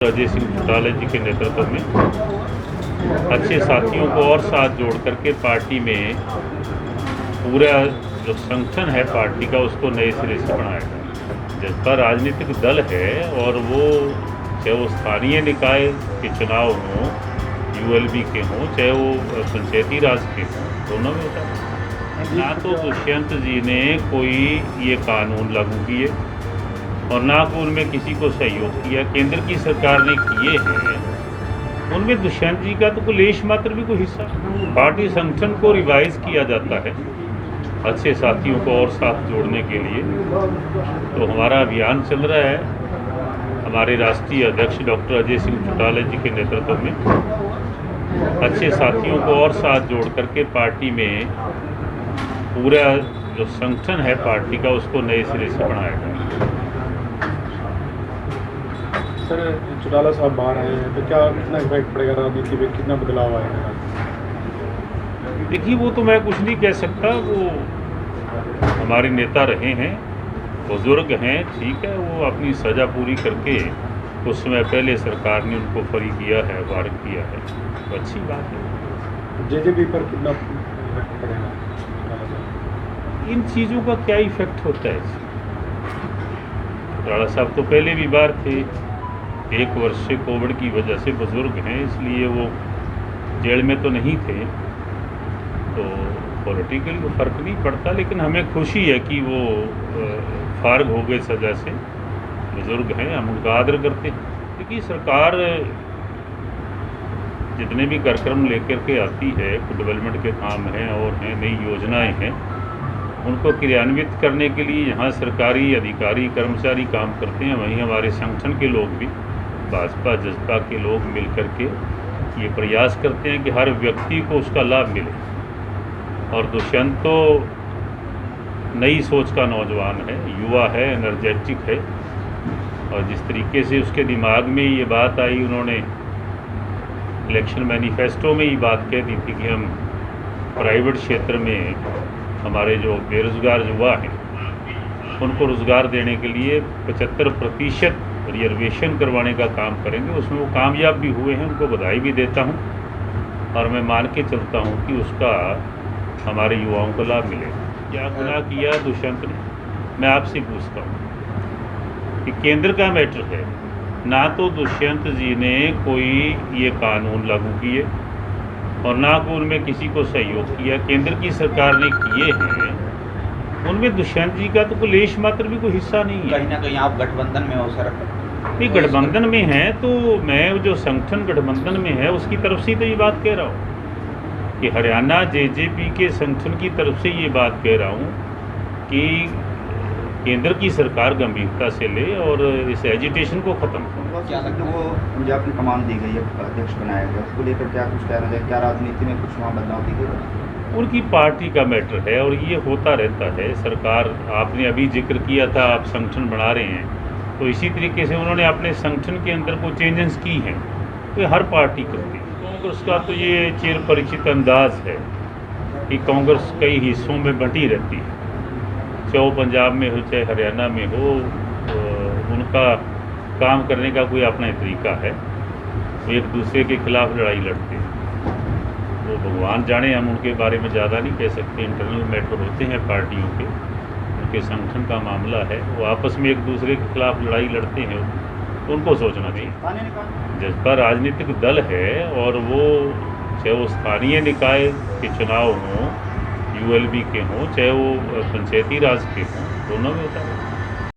अजय सिंह चौटाला जी के नेतृत्व में अच्छे साथियों को और साथ जोड़ करके पार्टी में पूरा जो संगठन है पार्टी का उसको नए सिरे से बनाएगा। जसपा राजनीतिक दल है और वो चाहे वो स्थानीय निकाय के चुनाव हों, यूएलबी के हों, चाहे वो पंचायती राज के हों, दोनों में होता है। ना तो दुष्यंत जी ने कोई ये कानून लागू किए और ना को उनमें किसी को सहयोग किया। केंद्र की सरकार ने किए हैं, उनमें दुष्यंत जी का तो कोई लेश मात्र भी कोई हिस्सा। पार्टी संगठन को रिवाइज किया जाता है अच्छे साथियों को और साथ जोड़ने के लिए। तो हमारा अभियान चल रहा है। हमारे राष्ट्रीय अध्यक्ष डॉक्टर अजय सिंह चौटाला जी के नेतृत्व में अच्छे साथियों को और साथ जोड़ करके पार्टी में पूरा जो संगठन है पार्टी का उसको नए सिरे से बनाएगा। सर, चौटाला साहब बाहर आए हैं तो क्या कितना इफेक्ट पड़ेगा राजनीति पे, कितना बदलाव आएगा? देखिए, वो तो मैं कुछ नहीं कह सकता। वो हमारे नेता रहे हैं, बुजुर्ग हैं, ठीक है। वो अपनी सज़ा पूरी करके कुछ समय पहले सरकार ने उनको फ्री किया है, वारंट किया है, तो अच्छी बात है। जेजेपी पर कितना इफेक्ट पड़ेगा चौटाला साहब? इन चीज़ों का क्या इफेक्ट होता है? चौटाला साहब तो पहले भी बार थे, 1 वर्ष से कोविड की वजह से बुज़ुर्ग हैं, इसलिए वो जेल में तो नहीं थे, तो पॉलिटिकल फ़र्क नहीं पड़ता। लेकिन हमें खुशी है कि वो फारग हो गए सज़ा से, बुज़ुर्ग हैं, हम उनका आदर करते हैं। देखिए, सरकार जितने भी कार्यक्रम लेकर के आती है, डेवलपमेंट के काम हैं और हैं, नई योजनाएं हैं, उनको क्रियान्वित करने के लिए यहाँ सरकारी अधिकारी कर्मचारी काम करते हैं, वहीं हमारे संगठन के लोग भी, भाजपा जसपा के लोग मिल कर के ये प्रयास करते हैं कि हर व्यक्ति को उसका लाभ मिले। और दुष्यंत तो नई सोच का नौजवान है, युवा है, एनर्जेटिक है, और जिस तरीके से उसके दिमाग में ये बात आई, उन्होंने इलेक्शन मैनिफेस्टो में ये बात कह दी थी कि हम प्राइवेट क्षेत्र में हमारे जो बेरोज़गार युवा हैं उनको रोज़गार देने के लिए 75% रिजर्वेशन करवाने का काम करेंगे। उसमें वो कामयाब भी हुए हैं, उनको बधाई भी देता हूँ, और मैं मान के चलता हूँ कि उसका हमारे युवाओं को लाभ मिलेगा। क्या गुनाह किया दुष्यंत ने? मैं आपसे पूछता हूँ कि केंद्र का मैटर है। ना तो दुष्यंत जी ने कोई ये कानून लागू किए और ना को उनमें किसी को सहयोग किया। केंद्र की सरकार ने किए हैं, उनमें दुष्यंत जी का तो कोई लेश मात्र भी कोई हिस्सा नहीं है। कहीं ना कहीं आप गठबंधन में हो सर? नहीं, गठबंधन में हैं तो मैं जो संगठन गठबंधन में है उसकी तरफ से तो ये बात कह रहा हूँ कि हरियाणा जेजेपी के संगठन की तरफ से ये बात कह रहा हूँ कि केंद्र की सरकार गंभीरता से ले और इस एजिटेशन को ख़त्म करे। क्या लगता है वो पंजाब की कमान दी गई है, अध्यक्ष बनाया गया, उसको लेकर क्या कुछ कहना चाहिए? क्या राजनीति में कुछ वहाँ बदलाव दी गई? उनकी पार्टी का मैटर है और ये होता रहता है। सरकार, आपने अभी जिक्र किया था आप संगठन बना रहे हैं, तो इसी तरीके से उन्होंने अपने संगठन के अंदर कोई चेंजेस की हैं, तो हर पार्टी करती है। कांग्रेस का तो ये चिर परिचित अंदाज है कि कांग्रेस कई हिस्सों में बंटी रहती है, चाहे वो पंजाब में हो चाहे हरियाणा में हो, उनका काम करने का कोई अपना तरीका है। वो एक दूसरे के खिलाफ लड़ाई लड़ते हैं, वो भगवान जाने, हम उनके बारे में ज़्यादा नहीं कह सकते। इंटरनल मैटर होते हैं पार्टियों के, उनके संगठन का मामला है, वो आपस में एक दूसरे के खिलाफ लड़ाई लड़ते हैं, तो उनको सोचना चाहिए। जसपा राजनीतिक दल है और वो चाहे वो स्थानीय निकाय के चुनाव हों, यूएलबी के हों, चाहे वो पंचायती राज के हों, दोनों में होता है।